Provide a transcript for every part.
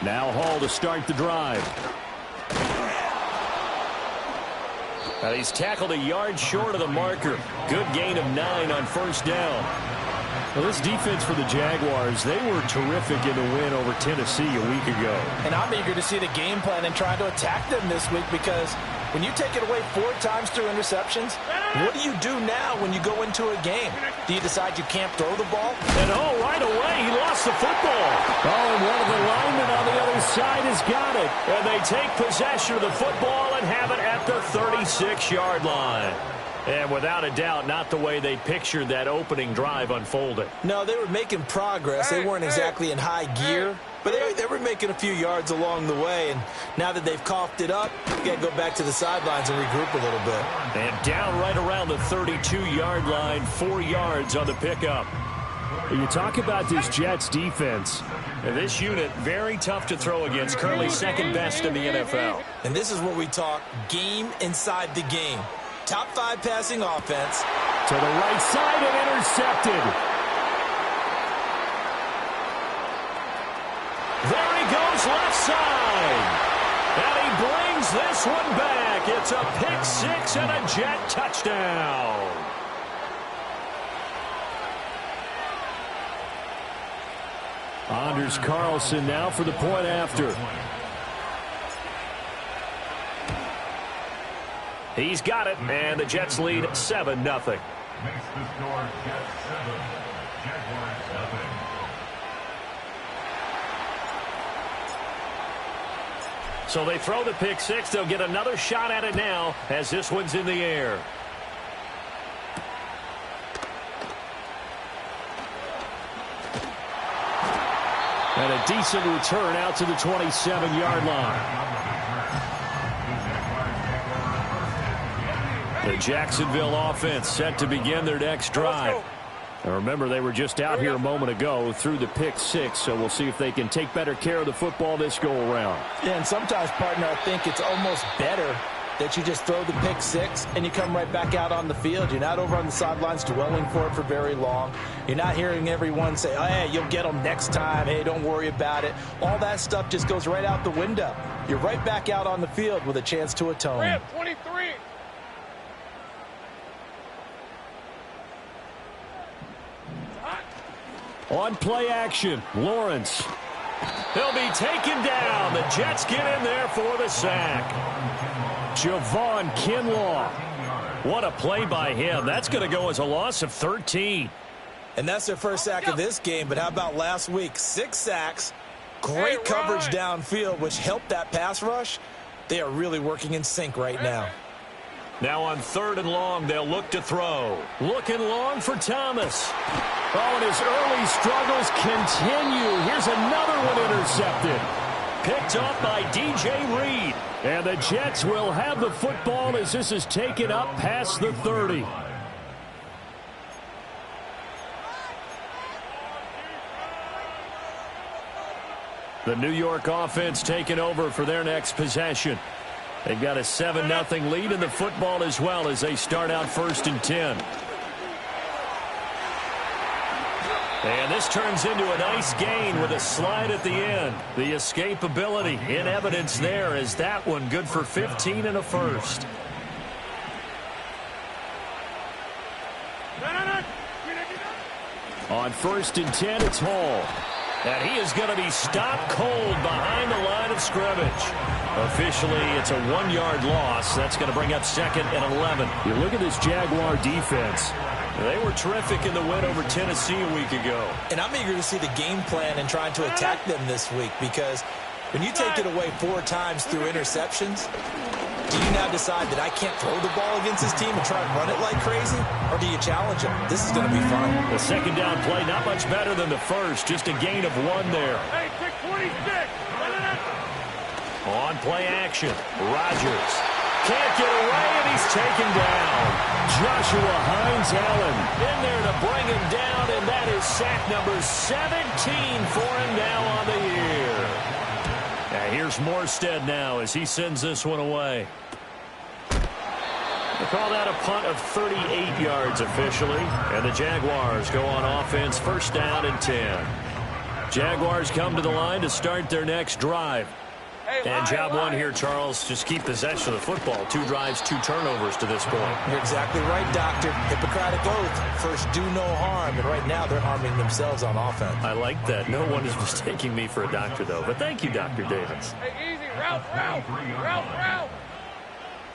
Now Hall to start the drive. Now he's tackled a yard short of the marker. Good gain of 9 on first down. Well, this defense for the Jaguars, they were terrific in the win over Tennessee a week ago. And I'm eager to see the game plan and try to attack them this week, because when you take it away 4 times through interceptions, what do you do now when you go into a game? Do you decide you can't throw the ball? And right away, he lost the football. And one of the linemen on the other side has got it. And they take possession of the football and have it at the 36-yard line. And without a doubt, not the way they pictured that opening drive unfolded. No, they were making progress. They weren't exactly in high gear, but they were making a few yards along the way. And now that they've coughed it up, you got to go back to the sidelines and regroup a little bit. And down right around the 32-yard line, 4 yards on the pickup. You talk about this Jets defense. And this unit, very tough to throw against, currently second best in the NFL. And this is what we talk game inside the game. Top 5 passing offense. To the right side and intercepted. There he goes, left side. And he brings this one back. It's a pick 6 and a Jet touchdown. Anders Carlson now for the point after. He's got it, and the Jets lead 7-0. Makes the score Jets 7, Jaguars 0. So they throw the pick 6. They'll get another shot at it now as this one's in the air. And a decent return out to the 27-yard line. The Jacksonville offense set to begin their next drive. Now remember, they were just out here a moment ago through the pick 6, so we'll see if they can take better care of the football this go-around. Yeah, and sometimes, partner, I think it's almost better that you just throw the pick 6 and you come right back out on the field. You're not over on the sidelines dwelling for it for very long. You're not hearing everyone say, oh, hey, you'll get them next time. Hey, don't worry about it. All that stuff just goes right out the window. You're right back out on the field with a chance to atone. 23. On play action, Lawrence. He'll be taken down. The Jets get in there for the sack. Javon Kinlaw. What a play by him. That's going to go as a loss of 13. And that's their first sack of this game, but how about last week? 6 sacks, great coverage downfield, which helped that pass rush. They are really working in sync right now. Now on 3rd and long, they'll look to throw. Looking long for Thomas. Oh, and his early struggles continue. Here's another one intercepted. Picked off by DJ Reed. And the Jets will have the football as this is taken up past the 30. The New York offense taking over for their next possession. They've got a 7-0 lead in the football as well as they start out 1st and 10. And this turns into a nice gain with a slide at the end. The escapability in evidence there is that one good for 15 and a first. On 1st and 10, it's Hall. And he is going to be stopped cold behind the line of scrimmage. Officially, it's a 1-yard loss. That's going to bring up 2nd and 11. You look at this Jaguar defense. They were terrific in the win over Tennessee a week ago. And I'm eager to see the game plan and trying to attack them this week, because when you take it away 4 times through interceptions, do you now decide that I can't throw the ball against this team and try and run it like crazy? Or do you challenge them? This is going to be fun. The 2nd down play, not much better than the first. Just a gain of 1 there. Hey, pick 46. On play action, Rodgers. Can't get away, and he's taken down. Joshua Hines-Allen in there to bring him down, and that is sack number 17 for him now on the year. Now here's Morstead now as he sends this one away. They call that a punt of 38 yards officially, and the Jaguars go on offense 1st down and 10. Jaguars come to the line to start their next drive. And job one here, Charles, just keep possession of the football. 2 drives, 2 turnovers to this point. You're exactly right, Doctor. Hippocratic oath. First, do no harm. And right now, they're harming themselves on offense. I like that. No one is mistaking me for a doctor, though. But thank you, Dr. Davis. Hey, easy. Ralph.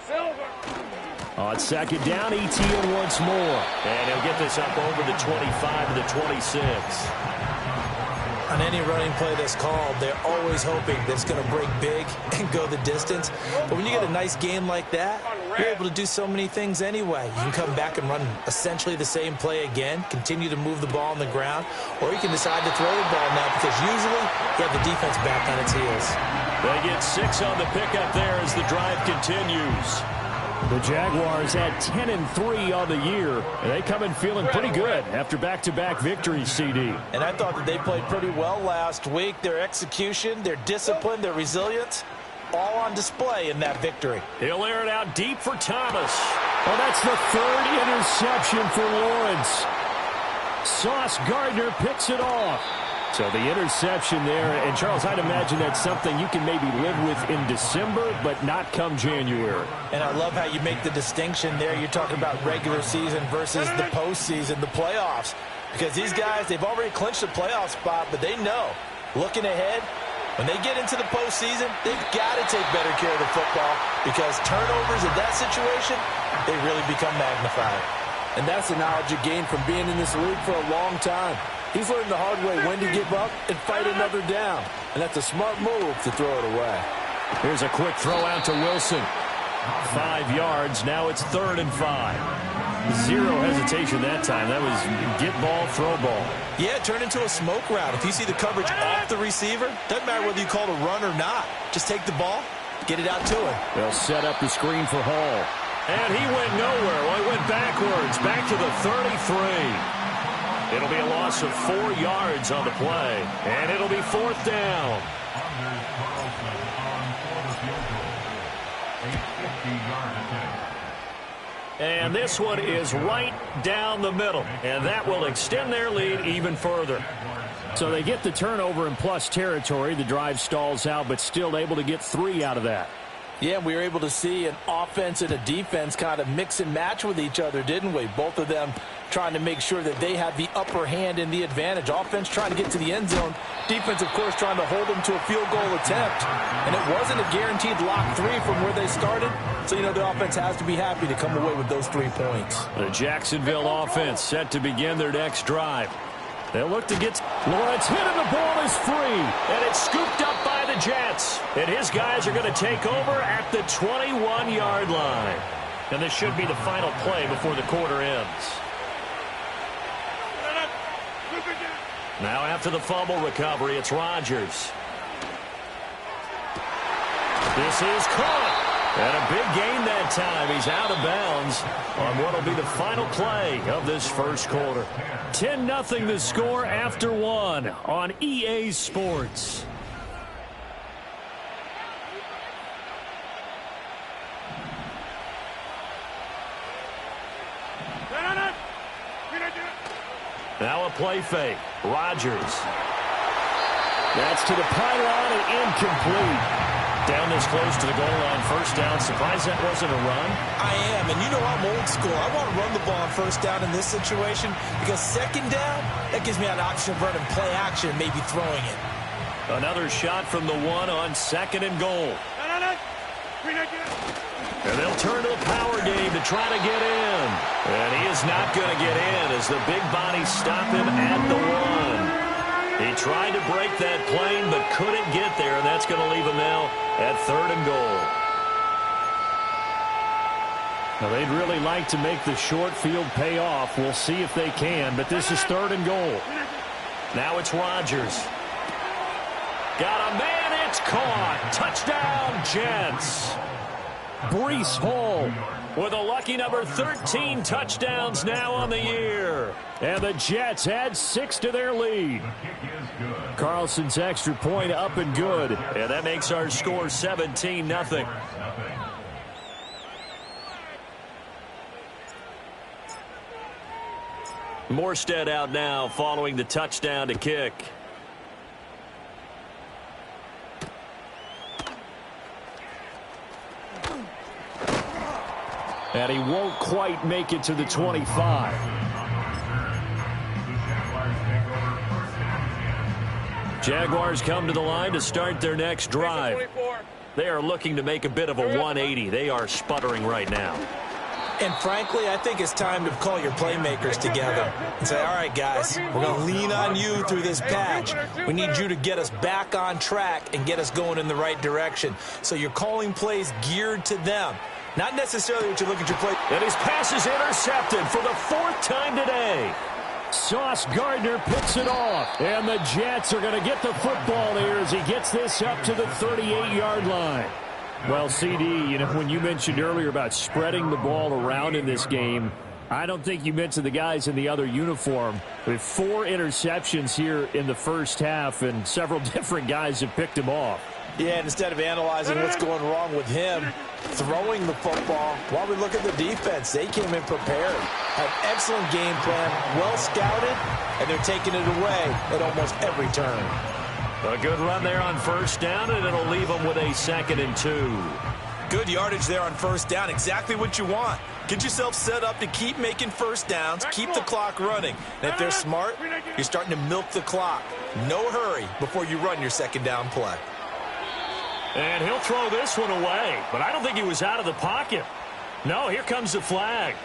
Silver. On second down, ETN once more. And he'll get this up over the 25 to the 26. On any running play that's called, they're always hoping that it's going to break big and go the distance. But when you get a nice game like that, you're able to do so many things anyway. You can come back and run essentially the same play again, continue to move the ball on the ground, or you can decide to throw the ball now because usually you have the defense back on its heels. They get 6 on the pickup there as the drive continues. The Jaguars had 10-3 on the year, and they come in feeling pretty good after back-to-back victories, CD. And I thought that they played pretty well last week. Their execution, their discipline, their resilience, all on display in that victory. He'll air it out deep for Thomas. Oh, that's the 3rd interception for Lawrence. Sauce Gardner picks it off. So the interception there, and Charles, I'd imagine that's something you can maybe live with in December, but not come January. And I love how you make the distinction there. You're talking about regular season versus the postseason, the playoffs. Because these guys, they've already clinched the playoff spot, but they know, looking ahead, when they get into the postseason, they've got to take better care of the football because turnovers in that situation, they really become magnified. And that's the knowledge you gain from being in this league for a long time. He's learned the hard way when to give up and fight another down. And that's a smart move to throw it away. Here's a quick throw out to Wilson. 5 yards. Now it's 3rd and 5. 0 hesitation that time. That was get ball, throw ball. Yeah, turn into a smoke route. If you see the coverage off the receiver, doesn't matter whether you call it a run or not. Just take the ball, get it out to him. They'll set up the screen for Hall. And he went nowhere. Well, he went backwards, back to the 33. It'll be a loss of 4 yards on the play, and it'll be 4th down. And this one is right down the middle, and that will extend their lead even further. So they get the turnover in plus territory. The drive stalls out, but still able to get 3 out of that. Yeah, we were able to see an offense and a defense kind of mix and match with each other, didn't we? Both of them trying to make sure that they have the upper hand and the advantage. Offense trying to get to the end zone. Defense, of course, trying to hold them to a field goal attempt. And it wasn't a guaranteed lock 3 from where they started. So, you know, the offense has to be happy to come away with those 3 points. The Jacksonville offense set to begin their next drive. They'll look to get Lawrence hit and the ball is free. And it's scooped up by the Jets. And his guys are going to take over at the 21-yard line. And this should be the final play before the quarter ends. Now after the fumble recovery, it's Rodgers. This is caught. And a big gain that time. He's out of bounds on what will be the final play of this first quarter. 10-0 the score after 1 on EA Sports. Now a play fake. Rodgers. That's to the pylon and incomplete. Down this close to the goal line, first down. Surprised that wasn't a run? I am, and you know I'm old school. I want to run the ball on first down in this situation because second down, that gives me an option of running play action, maybe throwing it. Another shot from the 1 on 2nd and goal. And they'll turn to the power game to try to get in. And he is not going to get in as the big bodies stop him at the 1. He tried to break that plane but couldn't get there, and that's going to leave him now at 3rd and goal. Now, they'd really like to make the short field pay off. We'll see if they can, but this is 3rd and goal. Now it's Rodgers. Got a man, it's caught. Touchdown, Jets. Breece Hall with a lucky number 13 touchdowns now on the year. And the Jets add 6 to their lead. Carlson's extra point up and good. And that makes our score 17-0. Morstead out now following the touchdown to kick. And he won't quite make it to the 25. Jaguars come to the line to start their next drive. They are looking to make a bit of a 180. They are sputtering right now. And frankly, I think it's time to call your playmakers together and say, all right, guys, we're going to lean on you through this patch. We need you to get us back on track and get us going in the right direction. So you're calling plays geared to them, not necessarily what you look at your play. And his pass is intercepted for the 4th time today. Sauce Gardner picks it off. And the Jets are going to get the football here as he gets this up to the 38-yard line. Well, CD, you know, when you mentioned earlier about spreading the ball around in this game, I don't think you mentioned the guys in the other uniform. With 4 interceptions here in the first half, and several different guys have picked him off. Yeah, and instead of analyzing what's going wrong with him throwing the football, while we look at the defense, they came in prepared. Had excellent game plan, well scouted, and they're taking it away at almost every turn. A good run there on first down, and it'll leave them with a 2nd and 2. Good yardage there on first down. Exactly what you want. Get yourself set up to keep making first downs, keep the clock running. And if they're smart, you're starting to milk the clock. No hurry before you run your 2nd down play. And he'll throw this one away, but I don't think he was out of the pocket. No, here comes the flag.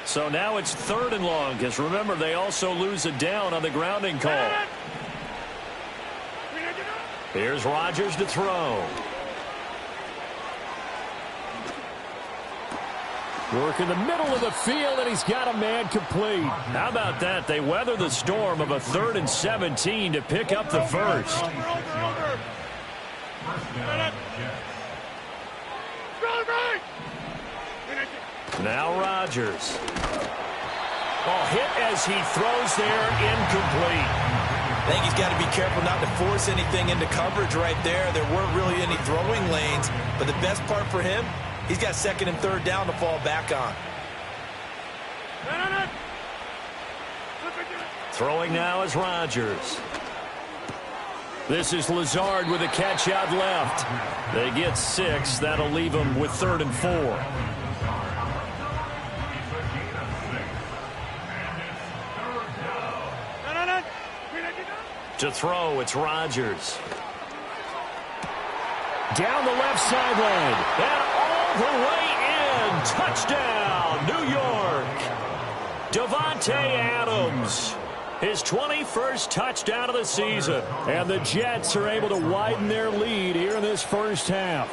So now it's 3rd and long, because remember, they also lose a down on the grounding call. Here's Rodgers to throw. Work in the middle of the field, and he's got a man complete. How about that? They weather the storm of a 3rd and 17 to pick up the first. Now Rodgers. Oh, hit as he throws there, incomplete. I think he's got to be careful not to force anything into coverage right there. There weren't really any throwing lanes, but the best part for him, he's got 2nd and 3rd down to fall back on. Throwing now is Rodgers. This is Lazard with a catch out left. They get 6. That'll leave them with 3rd and 4. To throw, it's Rodgers. Down the left sideline. And all the way in. Touchdown, New York. Davante Adams. His 21st touchdown of the season. And the Jets are able to widen their lead here in this first half.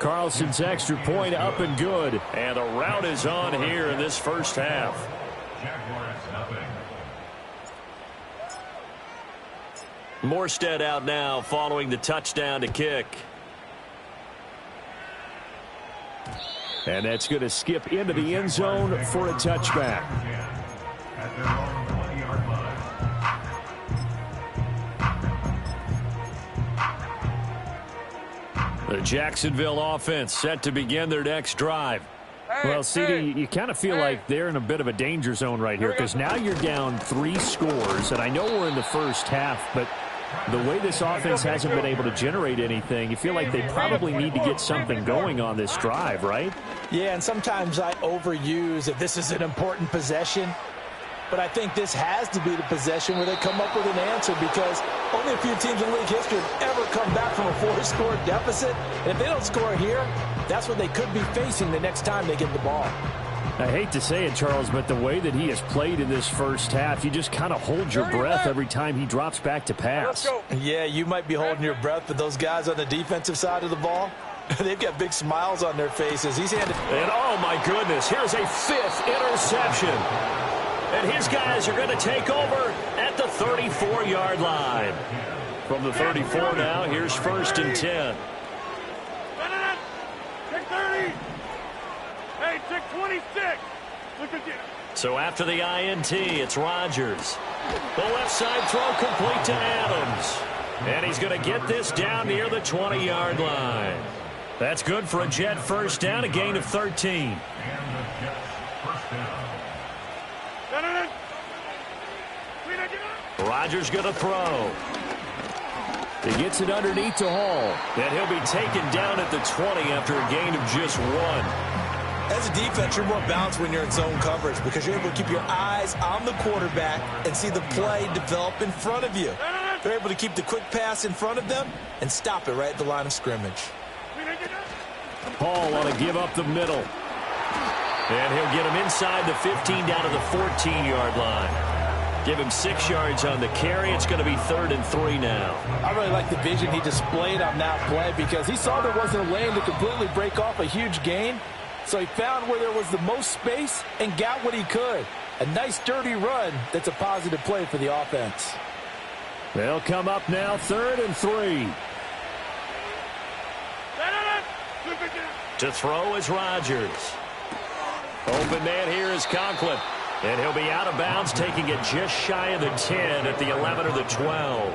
Carlson's extra point up and good. And the rout is on here in this first half. Morstead out now following the touchdown to kick. And that's going to skip into the end zone for a touchback. The Jacksonville offense set to begin their next drive. Well, CD, you kind of feel like they're in a bit of a danger zone right here because now you're down 3 scores, and I know we're in the first half, but the way this offense hasn't been able to generate anything, you feel like they probably need to get something going on this drive, right? Yeah, and sometimes I overuse if this is an important possession. But I think this has to be the possession where they come up with an answer because only a few teams in league history have ever come back from a 4-score deficit. And if they don't score here, that's what they could be facing the next time they get the ball. I hate to say it, Charles, but the way that he has played in this first half, you just kind of hold your breath every time he drops back to pass. Yeah, you might be holding your breath, but those guys on the defensive side of the ball, they've got big smiles on their faces. He's handed. And oh my goodness, here's a 5th interception. And his guys are going to take over at the 34-yard line. From the 34 now, here's 1st and 10. Check 30. Hey, check 26. Look at you. So after the INT, it's Rodgers. The left side throw complete to Adams. And he's going to get this down near the 20-yard line. That's good for a Jet first down, a gain of 13. Rodgers going to throw. He gets it underneath to Hall. And he'll be taken down at the 20 after a gain of just 1. As a defense, you're more balanced when you're in zone coverage because you're able to keep your eyes on the quarterback and see the play develop in front of you. They're able to keep the quick pass in front of them and stop it right at the line of scrimmage. Hall on a give up the middle. And he'll get him inside the 15 down to the 14-yard line. Give him 6 yards on the carry. It's going to be 3rd and 3 now. I really like the vision he displayed on that play because he saw there wasn't a lane to completely break off a huge gain. So he found where there was the most space and got what he could. A nice, dirty run that's a positive play for the offense. They'll come up now 3rd and 3. To throw is Rodgers. Open man here is Conklin. And he'll be out of bounds, taking it just shy of the 10 at the 11 or the 12.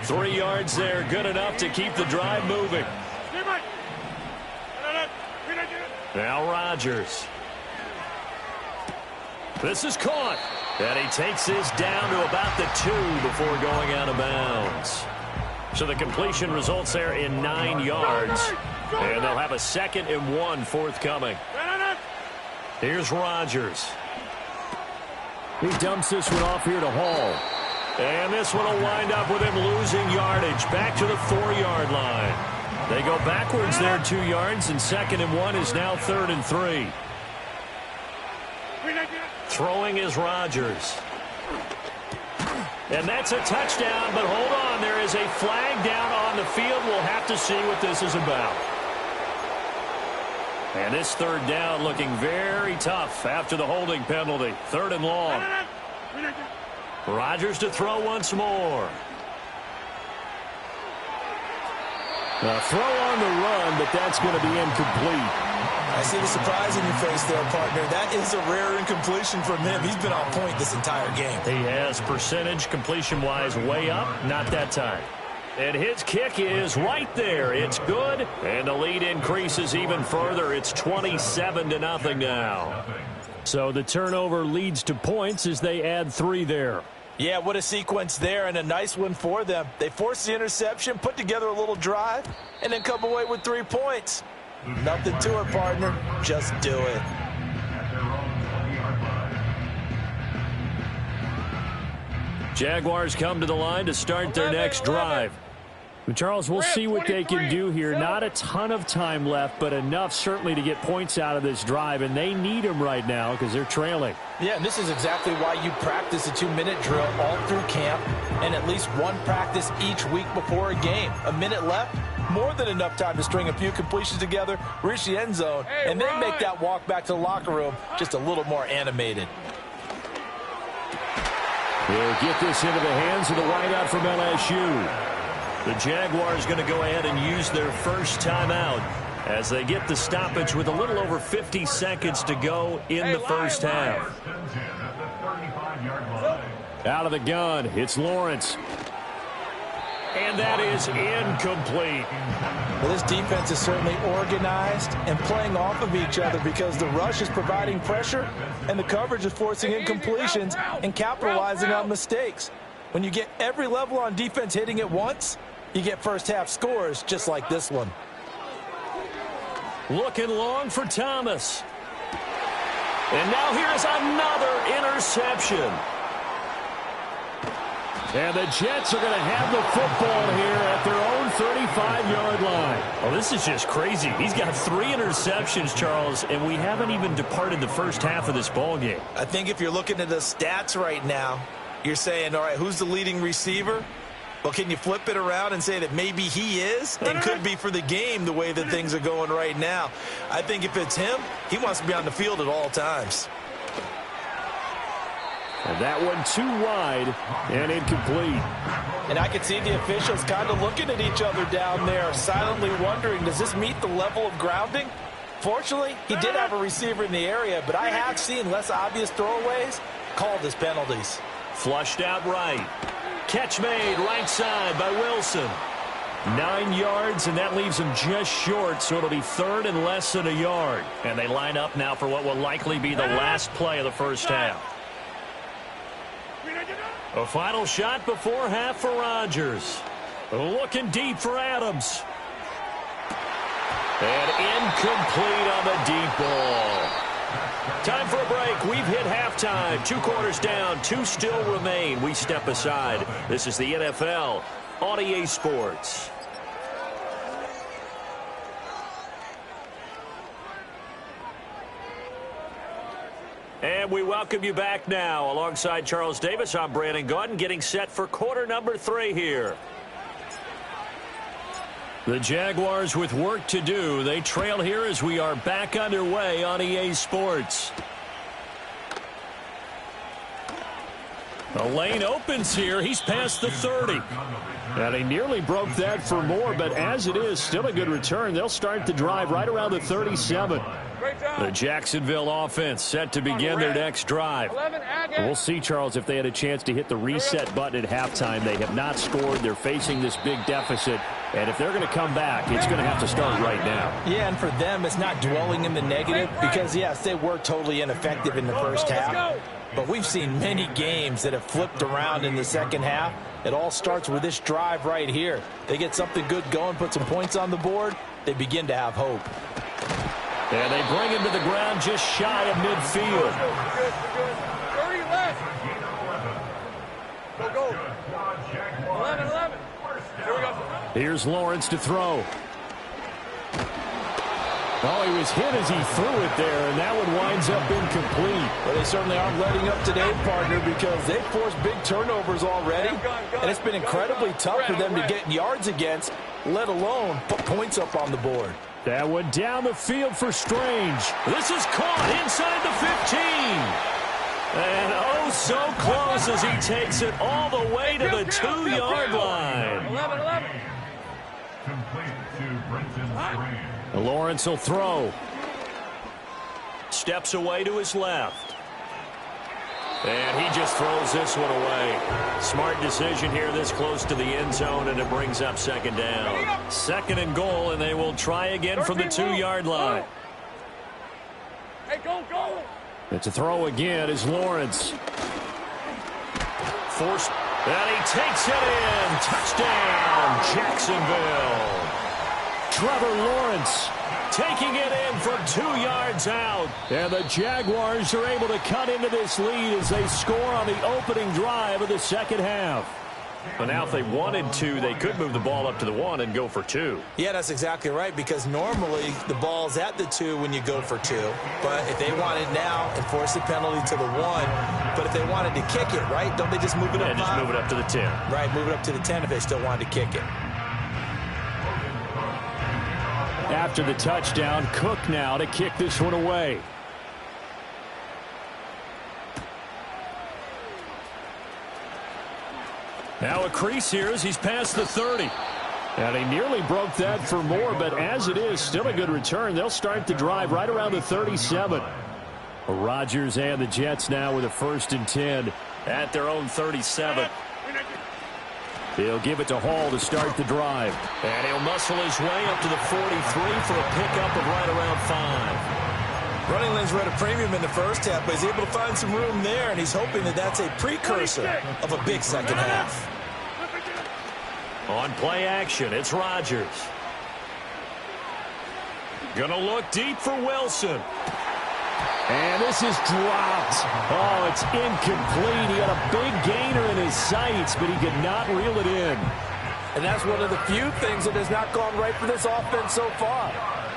3 yards there, good enough to keep the drive moving. Now Rodgers. This is caught. And he takes this down to about the 2 before going out of bounds. So the completion results there in 9 yards. And they'll have a 2nd and 1 forthcoming. Here's Rodgers. He dumps this one off here to Hall. And this one will wind up with him losing yardage. Back to the 4-yard line. They go backwards there 2 yards, and 2nd and 1 is now 3rd and 3. Throwing is Rodgers. And that's a touchdown, but hold on. There is a flag down on the field. We'll have to see what this is about. And this 3rd down looking very tough after the holding penalty. 3rd and long. Rodgers to throw once more. A throw on the run, but that's going to be incomplete. I see the surprise in your face there, partner. That is a rare incompletion from him. He's been on point this entire game. He has percentage completion-wise way up, not that time. And his kick is right there. It's good, and the lead increases even further. It's 27-0 now. So the turnover leads to points as they add 3 there. Yeah, what a sequence there, and a nice one for them. They force the interception, put together a little drive, and then come away with 3 points. Nothing to it, partner. Just do it. Jaguars come to the line to start their next drive. But Charles, we'll see what they can do here. Not a ton of time left, but enough certainly to get points out of this drive, and they need them right now because they're trailing. Yeah, and this is exactly why you practice a 2-minute drill all through camp and at least one practice each week before a game. A minute left, more than enough time to string a few completions together, reach the end zone, and then make that walk back to the locker room just a little more animated. He'll get this into the hands of the wideout from LSU. The Jaguars going to go ahead and use their first timeout as they get the stoppage with a little over 50 seconds to go in the first half. Out of the gun, it's Lawrence. And that is incomplete. Well, this defense is certainly organized and playing off of each other because the rush is providing pressure and the coverage is forcing incompletions and capitalizing on mistakes. When you get every level on defense hitting at once, you get first half scores just like this one. Looking long for Thomas. And now here's another interception. And the Jets are going to have the football here at their own 35-yard line. Oh, this is just crazy. He's got 3 interceptions, Charles, and we haven't even departed the first half of this ball game. I think if you're looking at the stats right now, you're saying, all right, who's the leading receiver? Well, can you flip it around and say that maybe he is and could be for the game the way that things are going right now? I think if it's him, he wants to be on the field at all times. And that one too wide and incomplete. And I could see the officials kind of looking at each other down there, silently wondering, does this meet the level of grounding? Fortunately, he did have a receiver in the area, but I have seen less obvious throwaways called as penalties. Flushed out right. Catch made right side by Wilson. 9 yards, and that leaves him just short, so it'll be 3rd and less than a yard. And they line up now for what will likely be the last play of the first half. A final shot before half for Rodgers. Looking deep for Adams. And incomplete on the deep ball. Time for a break. We've hit halftime. 2 quarters down. 2 still remain. We step aside. This is the NFL on EA Sports. And we welcome you back now. Alongside Charles Davis, I'm Brandon Gaudin, getting set for quarter number 3 here. The Jaguars with work to do. They trail here as we are back underway on EA Sports. The lane opens here. He's past the 30. And he nearly broke that for more, but as it is, still a good return. They'll start the drive right around the 37. The Jacksonville offense set to begin their next drive. We'll see, Charles, if they had a chance to hit the reset button at halftime. They have not scored. They're facing this big deficit. And if they're going to come back, it's going to have to start right now. Yeah, and for them, it's not dwelling in the negative because, yes, they were totally ineffective in the first half. But we've seen many games that have flipped around in the second half. It all starts with this drive right here. They get something good going, put some points on the board, they begin to have hope. And they bring him to the ground just shy of midfield. 30 left. Go. 11. Here we go. Here's Lawrence to throw. Oh, he was hit as he threw it there, and that one winds up incomplete. Well, they certainly aren't letting up today, partner, because they've forced big turnovers already. And it's been incredibly tough for them to get yards against, let alone put points up on the board. That one down the field for Strange. This is caught inside the 15. And oh, so close as he takes it all the way to the 2-yard line. 11. Complete to Brenton Strange. Lawrence will throw. Steps away to his left. And he just throws this one away. Smart decision here this close to the end zone, and it brings up second down. 2nd and goal, and they will try again from the 2-yard line. Hey, go. It's a throw again is Lawrence. Forced, and he takes it in. Touchdown, Jacksonville. Trevor Lawrence taking it in from 2 yards out. And the Jaguars are able to cut into this lead as they score on the opening drive of the second half. But now if they wanted to, they could move the ball up to the 1 and go for 2. Yeah, that's exactly right, because normally the ball's at the 2 when you go for 2. But if they want it now, enforce the penalty to the 1. But if they wanted to kick it, right, don't they just move it up? Yeah, just move it up to the 10. Right, move it up to the 10 if they still wanted to kick it. After the touchdown, Cook now to kick this one away. Now a crease here as he's past the 30. And he nearly broke that for more, but as it is, still a good return. They'll start the drive right around the 37. Rodgers and the Jets now with a 1st and 10 at their own 37. He'll give it to Hall to start the drive. And he'll muscle his way up to the 43 for a pickup of right around 5. Running lanes were at a premium in the first half, but he's able to find some room there, and he's hoping that that's a precursor of a big second half. On play action, it's Rodgers. Gonna look deep for Wilson. And this is dropped. Oh, it's incomplete. He had a big gainer in his sights, but he could not reel it in. And that's one of the few things that has not gone right for this offense so far.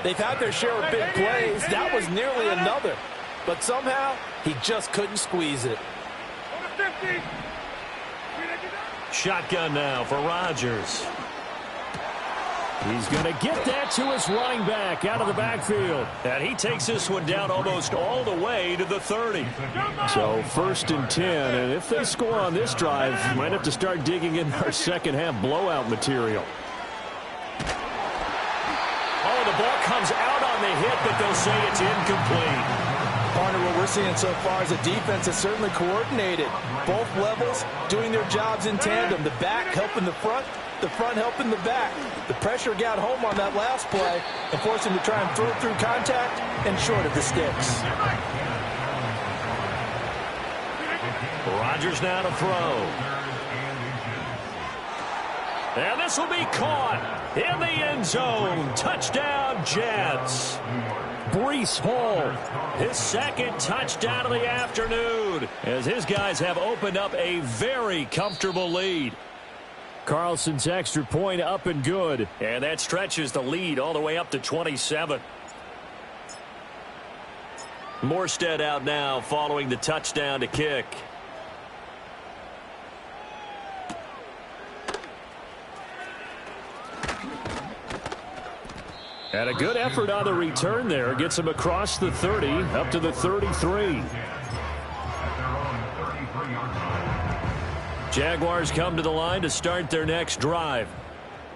They've had their share of big plays. That was nearly another. But somehow, he just couldn't squeeze it. Shotgun now for Rodgers. He's going to get that to his running back out of the backfield. And he takes this one down almost all the way to the 30. So 1st and 10. And if they score on this drive, might have to start digging in our second half blowout material. Oh, the ball comes out on the hit, but they'll say it's incomplete. Partner, what we're seeing so far is a defense that's certainly coordinated. Both levels doing their jobs in tandem. The back helping the front helping the back. The pressure got home on that last play and forced him to try and throw through contact and short of the sticks. Rodgers now to throw. And this will be caught in the end zone. Touchdown, Jets. Breece Hall, his second touchdown of the afternoon, as his guys have opened up a very comfortable lead. Carlson's extra point up and good. And that stretches the lead all the way up to 27. Morstead out now following the touchdown to kick. And a good effort on the return there. Gets him across the 30, up to the 33. Jaguars come to the line to start their next drive.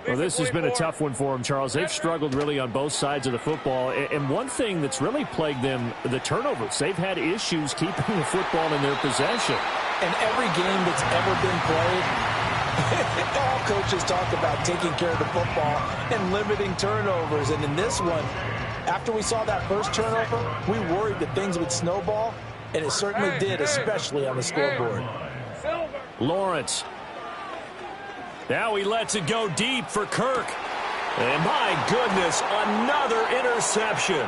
Well, this has been a tough one for them, Charles. They've struggled really on both sides of the football. And one thing that's really plagued them, the turnovers. They've had issues keeping the football in their possession. And every game that's ever been played, all coaches talk about taking care of the football and limiting turnovers. And in this one, after we saw that first turnover, we worried that things would snowball, and it certainly did, especially on the scoreboard. Lawrence. Now he lets it go deep for Kirk. And my goodness, another interception.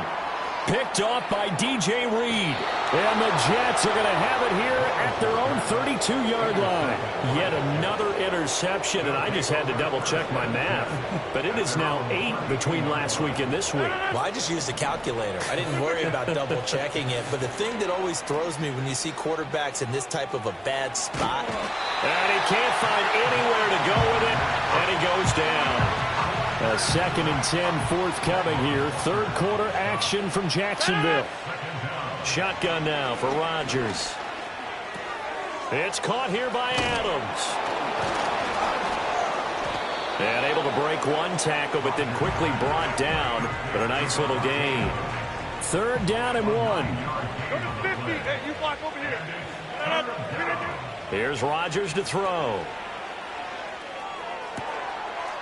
Picked off by DJ Reed. And the Jets are going to have it here at their own 32-yard line. Yet another interception, and I just had to double-check my math. But it is now 8 between last week and this week. Well, I just used a calculator. I didn't worry about double-checking it. But the thing that always throws me when you see quarterbacks in this type of a bad spot. And he can't find anywhere to go with it, and he goes down. A 2nd and 10 forthcoming here. Third quarter action from Jacksonville. Shotgun now for Rodgers. It's caught here by Adams. And able to break one tackle, but then quickly brought down. But a nice little gain. 3rd down and 1. Go to 50. Hey, you block over here. Here's Rodgers to throw.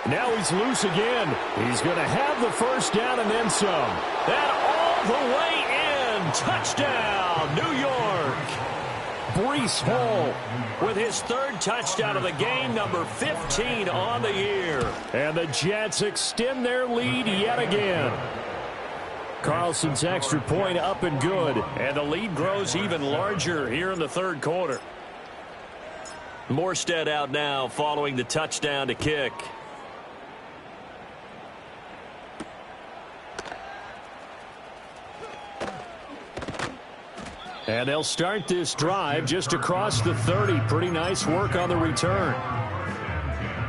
Now he's loose again. He's going to have the first down and then some. And all the way in. Touchdown, New York. Breece Hall with his 3rd touchdown of the game, number 15 on the year. And the Jets extend their lead yet again. Carlson's extra point up and good. And the lead grows even larger here in the 3rd quarter. Morstead out now following the touchdown to kick. And they'll start this drive just across the 30. Pretty nice work on the return.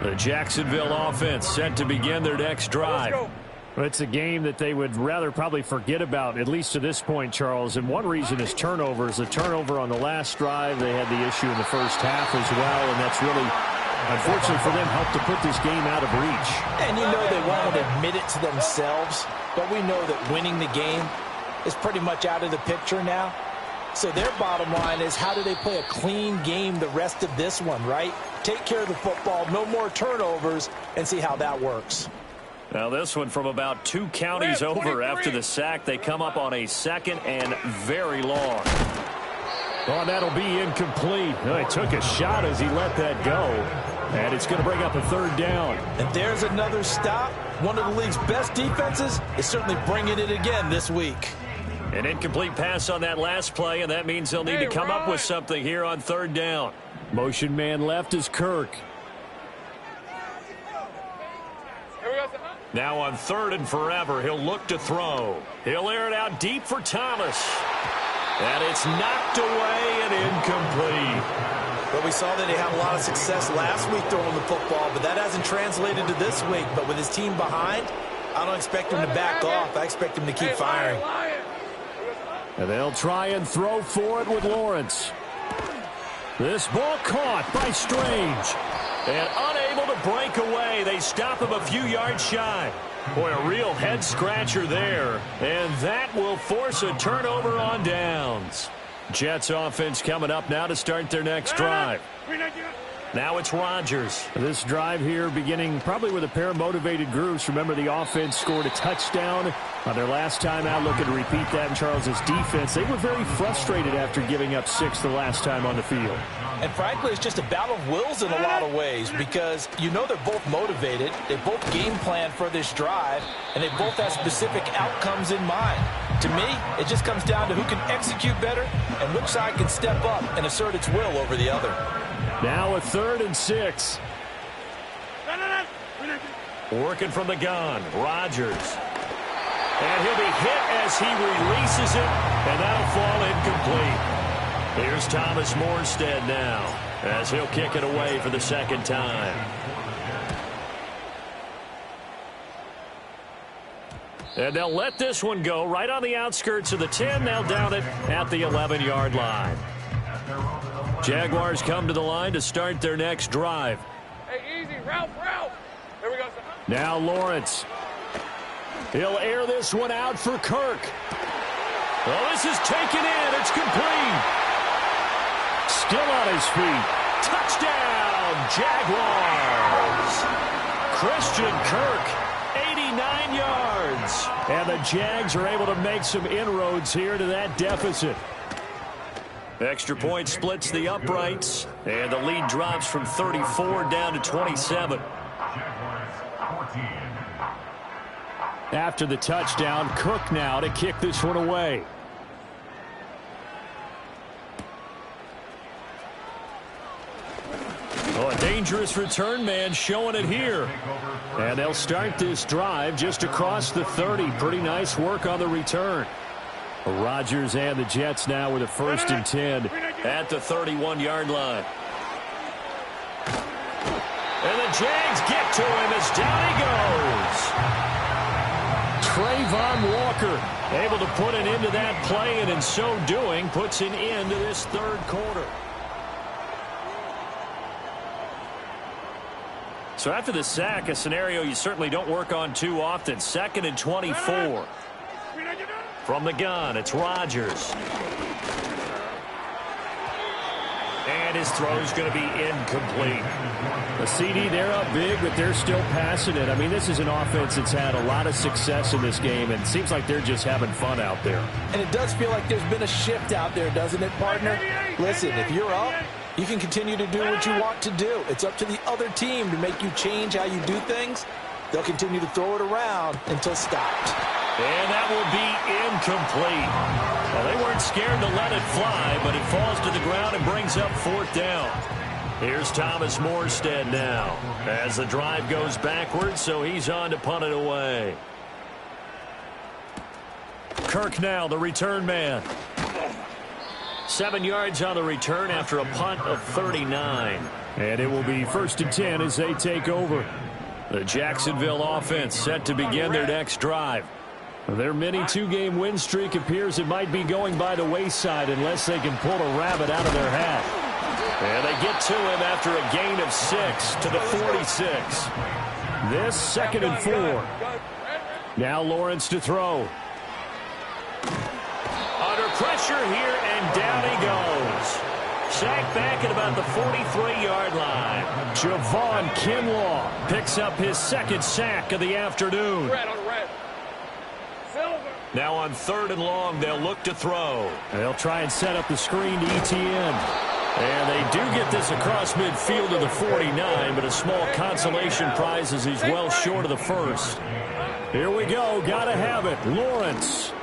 The Jacksonville offense set to begin their next drive. Well, it's a game that they would rather probably forget about, at least to this point, Charles. And one reason is turnovers. The turnover on the last drive, they had the issue in the first half as well. And that's really, unfortunately for them, helped to put this game out of reach. And you know they won't admit it to themselves, but we know that winning the game is pretty much out of the picture now. So their bottom line is, how do they play a clean game the rest of this one, right? Take care of the football, no more turnovers, and see how that works. Now this one from about 2 counties over after the sack. They come up on a 2nd and very long. Oh, that'll be incomplete. Oh, he took a shot as he let that go. And it's going to bring up a 3rd down. And there's another stop. One of the league's best defenses is certainly bringing it again this week. An incomplete pass on that last play, and that means they'll need to come up with something here on 3rd down. Motion man left is Kirk. Now on 3rd and forever, he'll look to throw. He'll air it out deep for Thomas. And it's knocked away and incomplete. But we saw that he had a lot of success last week throwing the football, but that hasn't translated to this week. But with his team behind, I don't expect him to back off. I expect him to keep firing. And they'll try and throw for it with Lawrence. This ball caught by Strange. And unable to break away. They stop him a few yards shy. Boy, a real head-scratcher there. And that will force a turnover on downs. Jets offense coming up now to start their next drive. Now it's Rodgers. This drive here beginning probably with a pair of motivated groups. Remember, the offense scored a touchdown on their last time out. Looking to repeat that in Charles's defense. They were very frustrated after giving up 6 the last time on the field. And frankly, it's just a battle of wills in a lot of ways because you know they're both motivated. They both game plan for this drive, and they both have specific outcomes in mind. To me, it just comes down to who can execute better and which side can step up and assert its will over the other. Now a 3rd and 6. Working from the gun, Rodgers. And he'll be hit as he releases it, and that'll fall incomplete. Here's Thomas Morstead now as he'll kick it away for the 2nd time. And they'll let this one go right on the outskirts of the 10. They'll down it at the 11-yard line. Jaguars come to the line to start their next drive. Hey, easy. Route. Here we go. Now Lawrence. He'll air this one out for Kirk. Well, this is taken in. It's complete. Still on his feet. Touchdown, Jaguars. Christian Kirk, 89 yards. And the Jags are able to make some inroads here to that deficit. Extra point splits the uprights, and the lead drops from 34 down to 27. After the touchdown, Cook now to kick this one away. Oh, a dangerous return man showing it here. And they'll start this drive just across the 30. Pretty nice work on the return. Rodgers and the Jets now with a 1st and 10 at the 31-yard line. And the Jags get to him as down he goes. Trayvon Walker able to put an end to that play, and in so doing puts an end to this 3rd quarter. So after the sack, a scenario you certainly don't work on too often. 2nd and 24. From the gun, it's Rodgers. And his throw's going to be incomplete. A CD, they're up big, but they're still passing it. I mean, this is an offense that's had a lot of success in this game, and it seems like they're just having fun out there. And it does feel like there's been a shift out there, doesn't it, partner? Listen, if you're up, you can continue to do what you want to do. It's up to the other team to make you change how you do things. They'll continue to throw it around until stopped. And that will be incomplete. Well, they weren't scared to let it fly, but it falls to the ground and brings up 4th down. Here's Thomas Morstead now as the drive goes backwards, so he's on to punt it away. Kirk now, the return man. 7 yards on the return after a punt of 39. And it will be 1st and 10 as they take over. The Jacksonville offense set to begin their next drive. Their mini 2-game win streak appears it might be going by the wayside unless they can pull a rabbit out of their hat. And they get to him after a gain of 6 to the 46. This 2nd and 4. Now Lawrence to throw. Under pressure here, and down he goes. Sacked back at about the 43-yard line. Javon Kinlaw picks up his 2nd sack of the afternoon. Now on 3rd and long, they'll look to throw. They'll try and set up the screen to ETN. And they do get this across midfield to the 49, but a small consolation prize as he's well short of the 1st. Here we go. Got to have it. Lawrence.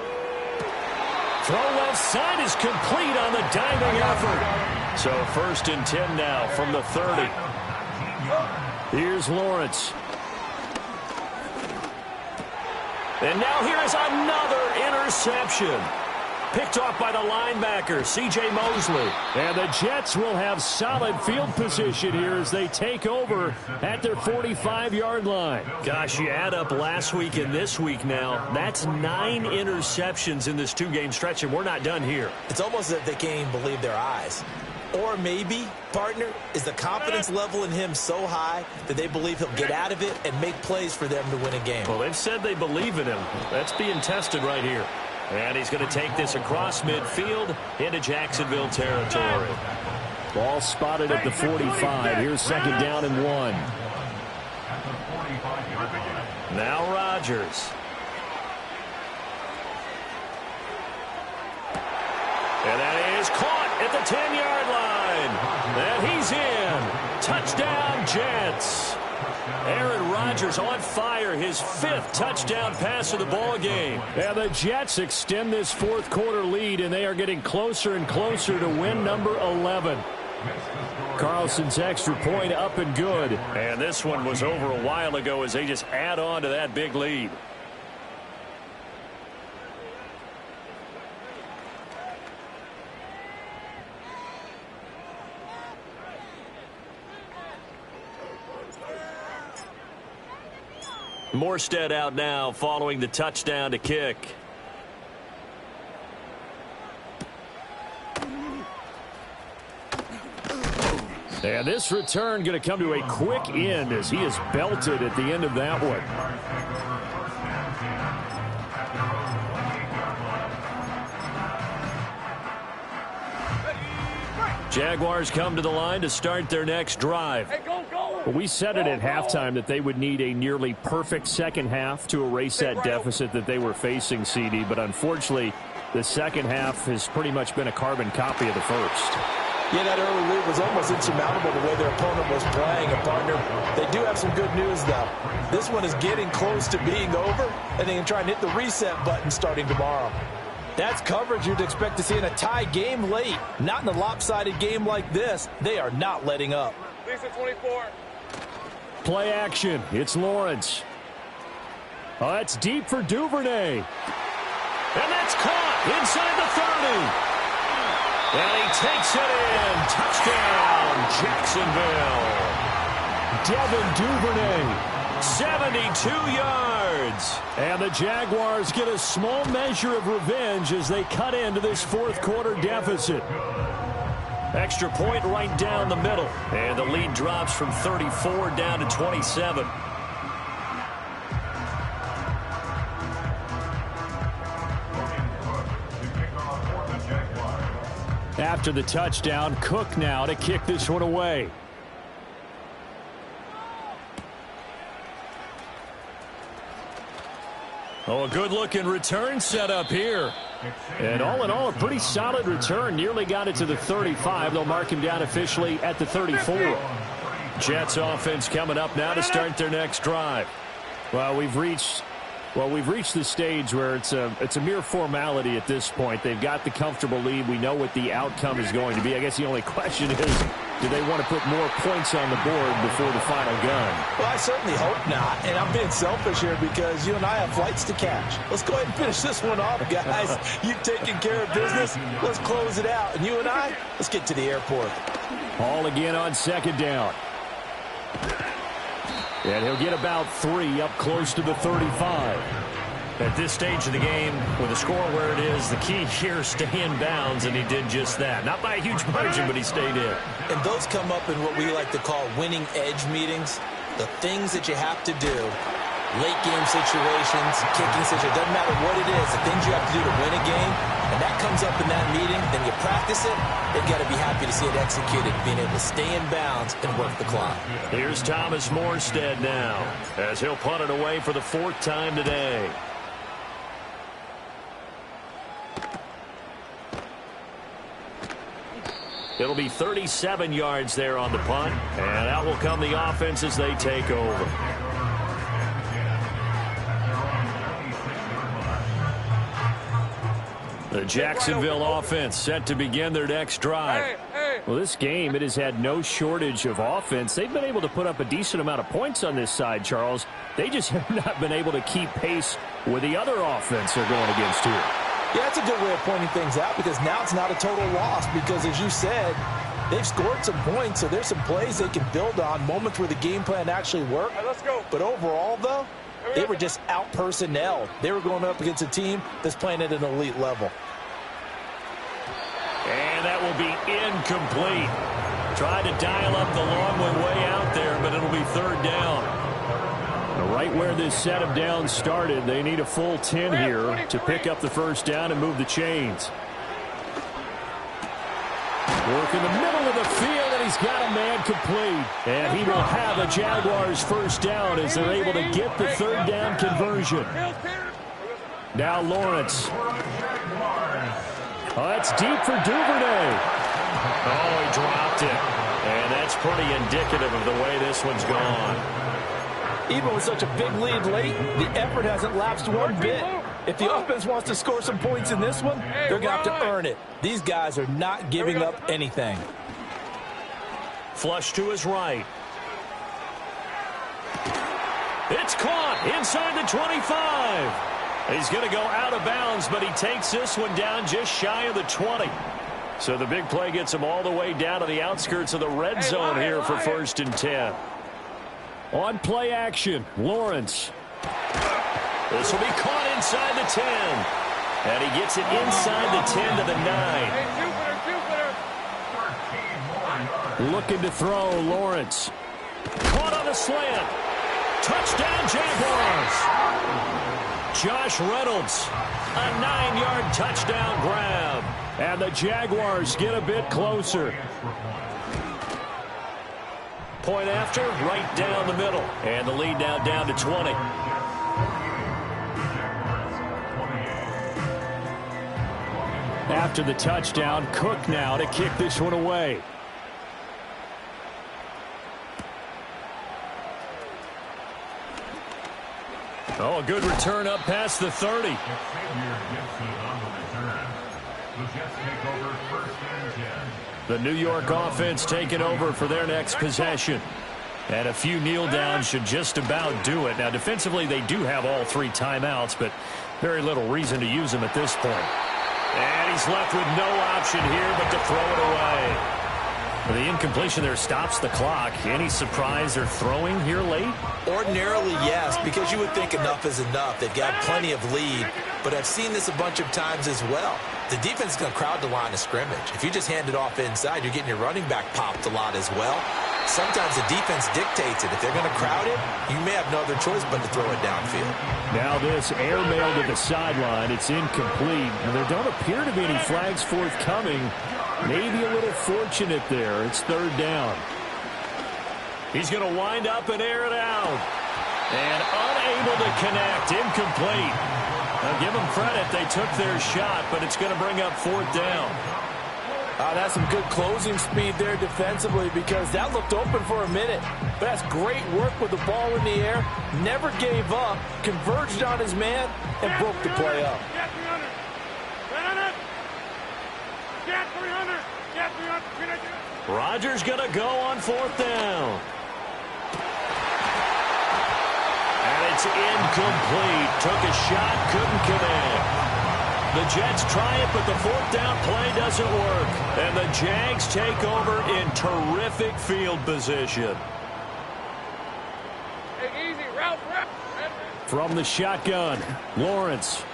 Throw left side is complete on the diving effort. So 1st and 10 now from the 30. Here's Lawrence. And now here is another interception. Picked off by the linebacker, C.J. Mosley. And the Jets will have solid field position here as they take over at their 45-yard line. Gosh, you add up last week and this week now. That's 9 interceptions in this 2-game stretch, and we're not done here. It's almost as if they can't even believe their eyes. Or maybe, partner, is the confidence level in him so high that they believe he'll get out of it and make plays for them to win a game. Well, they've said they believe in him. That's being tested right here. And he's going to take this across midfield into Jacksonville territory. Ball spotted at the 45. Here's second down and 1. Now Rodgers. And that is caught at the 10-yard line. And he's in. Touchdown, Jets. Aaron Rodgers on fire, his 5th touchdown pass of the ball game. And the Jets extend this fourth quarter lead, and they are getting closer and closer to win number 11. Carlson's extra point up and good. And this one was over a while ago as they just add on to that big lead. Morstead out now following the touchdown to kick. And this return going to come to a quick end as he is belted at the end of that one. Jaguars come to the line to start their next drive. Well, we said it at halftime that they would need a nearly perfect second half to erase that deficit that they were facing, CD. But unfortunately, the second half has pretty much been a carbon copy of the first. Yeah, that early lead was almost insurmountable the way their opponent was playing. And, partner, they do have some good news, though. This one is getting close to being over, and they can try and hit the reset button starting tomorrow. That's coverage you'd expect to see in a tie game late. Not in a lopsided game like this. They are not letting up. Lisa 24. Play action. It's Lawrence. Oh, that's deep for Duvernay. And that's caught inside the 30. And he takes it in. Touchdown, Jacksonville. Devin Duvernay, 72 yards. And the Jaguars get a small measure of revenge as they cut into this fourth quarter deficit. Extra point right down the middle. And the lead drops from 34 down to 27. After the touchdown, Cook now to kick this one away. Oh, a good-looking return set up here. And all in all, a pretty solid return. Nearly got it to the 35. They'll mark him down officially at the 34. Jets offense coming up now to start their next drive. Well, we've reached the stage where it's a mere formality at this point. They've got the comfortable lead. We know what the outcome is going to be. I guess the only question is, do they want to put more points on the board before the final gun? Well, I certainly hope not. And I'm being selfish here because you and I have flights to catch. Let's go ahead and finish this one off, guys. You've taken care of business. Let's close it out. And you and I, let's get to the airport. Ball again on second down. And he'll get about 3 up close to the 35. At this stage of the game, with the score where it is, the key here, stay in bounds, and he did just that. Not by a huge margin, but he stayed in. And those come up in what we like to call winning edge meetings. The things that you have to do, late game situations, kicking situations, doesn't matter what it is, the things you have to do to win a game, and that comes up in that meeting, then you practice it, they've got to be happy to see it executed, being able to stay in bounds and work the clock. Here's Thomas Morstead now, as he'll punt it away for the 4th time today. It'll be 37 yards there on the punt, and out will come the offense as they take over. The Jacksonville offense set to begin their next drive. Well, this game, it has had no shortage of offense. They've been able to put up a decent amount of points on this side, Charles. They just have not been able to keep pace with the other offense they're going against here. Yeah, that's a good way of pointing things out because now it's not a total loss because, as you said, they've scored some points, so there's some plays they can build on, moments where the game plan actually worked. Right, let's go. But overall, though, they were just out-personnelled. They were going up against a team that's playing at an elite level. And that will be incomplete. Tried to dial up the long one way out there, but it'll be 3rd down. Right where this set of downs started, they need a full 10 here to pick up the first down and move the chains. Work in the middle of the field, and he's got a man complete. And he will have a Jaguars first down as they're able to get the third down conversion. Now Lawrence. Oh, that's deep for Duvernay. Oh, he dropped it. And that's pretty indicative of the way this one's gone. Even with such a big lead late, the effort hasn't lapsed one bit. If the offense wants to score some points in this one, they're going to have to earn it. These guys are not giving up anything. Flush to his right. It's caught inside the 25. He's going to go out of bounds, but he takes this one down just shy of the 20. So the big play gets him all the way down to the outskirts of the red zone here for 1st and 10. On play action, Lawrence. This will be caught inside the 10. And he gets it inside the 10 to the 9. Looking to throw, Lawrence. Caught on the slant. Touchdown, Jaguars. Josh Reynolds, a 9-yard touchdown grab. And the Jaguars get a bit closer. Point after, right down the middle. And the lead now down to 20. After the touchdown, Cook now to kick this one away. Oh, a good return up past the 30. The New York offense taking over for their next possession. And a few kneel downs should just about do it. Now, defensively, they do have all 3 timeouts, but very little reason to use them at this point. And he's left with no option here but to throw it away. The incompletion there stops the clock. Any surprise they're throwing here late? Ordinarily, yes, because you would think enough is enough. They've got plenty of lead, but I've seen this a bunch of times as well. The defense is going to crowd the line of scrimmage. If you just hand it off inside, you're getting your running back popped a lot as well. Sometimes the defense dictates it. If they're going to crowd it, you may have no other choice but to throw it downfield. Now this airmail to the sideline. It's incomplete, and there don't appear to be any flags forthcoming. Maybe a little fortunate there. It's 3rd down. He's going to wind up and air it out. And unable to connect. Incomplete. Now give them credit. They took their shot, but it's going to bring up 4th down. That's some good closing speed there defensively because that looked open for a minute. But that's great work with the ball in the air. Never gave up. Converged on his man and broke the play up. Get 300. 300. Get 300. Get 300. Rodgers going to go on 4th down. And it's incomplete. Took a shot, couldn't connect. The Jets try it, but the 4th down play doesn't work. And the Jags take over in terrific field position. Hey, easy. Route. From the shotgun, Lawrence.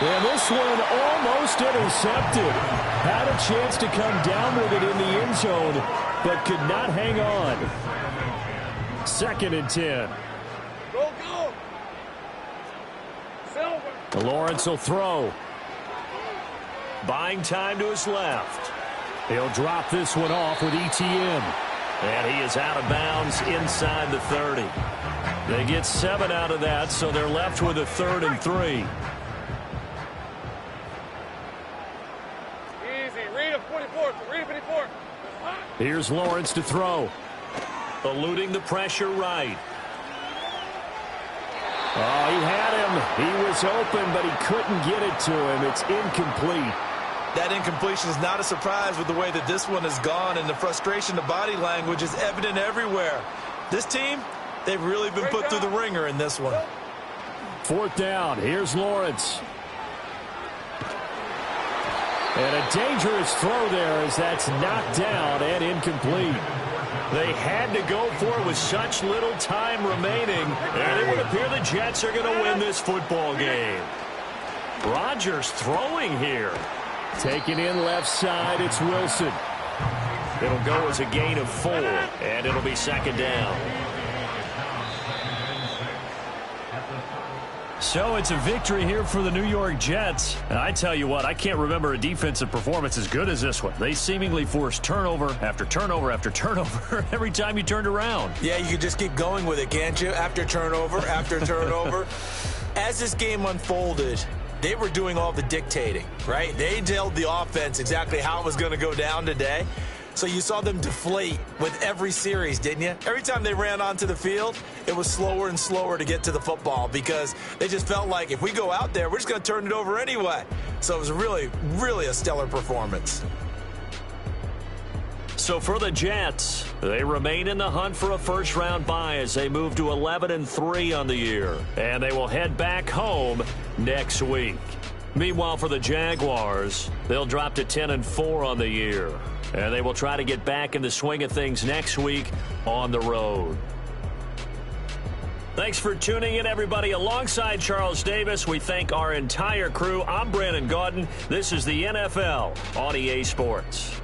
And this one almost intercepted. Had a chance to come down with it in the end zone, but could not hang on. 2nd and 10. Go. Lawrence will throw. Buying time to his left. He'll drop this one off with ETN. And he is out of bounds inside the 30. They get 7 out of that, so they're left with a 3rd and 3. Easy. Read him 44. Read 54. Here's Lawrence to throw. Eluding the pressure right. Oh, he had him. He was open, but he couldn't get it to him. It's incomplete. That incompletion is not a surprise with the way that this one has gone, and the frustration, the body language is evident everywhere. This team, they've really been put through the ringer in this one. 4th down. Here's Lawrence. And a dangerous throw there as that's knocked down and incomplete. They had to go for it with such little time remaining, and it would appear the Jets are going to win this football game. Rodgers throwing here. Taken in left side, it's Wilson. It'll go as a gain of 4, and it'll be 2nd down. So it's a victory here for the New York Jets. And I tell you what, I can't remember a defensive performance as good as this one. They seemingly forced turnover after turnover after turnover every time you turned around. Yeah, you can just keep going with it, can't you? After turnover, after turnover. As this game unfolded, they were doing all the dictating, right? They told the offense exactly how it was going to go down today. So you saw them deflate with every series, didn't you? Every time they ran onto the field, it was slower and slower to get to the football because they just felt like if we go out there, we're just going to turn it over anyway. So it was really, really a stellar performance. So for the Jets, they remain in the hunt for a first-round bye as they move to 11-3 on the year. And they will head back home next week. Meanwhile, for the Jaguars, they'll drop to 10-4 on the year. And they will try to get back in the swing of things next week on the road. Thanks for tuning in, everybody. Alongside Charles Davis, we thank our entire crew. I'm Brandon Gaudin. This is the NFL on EA Sports.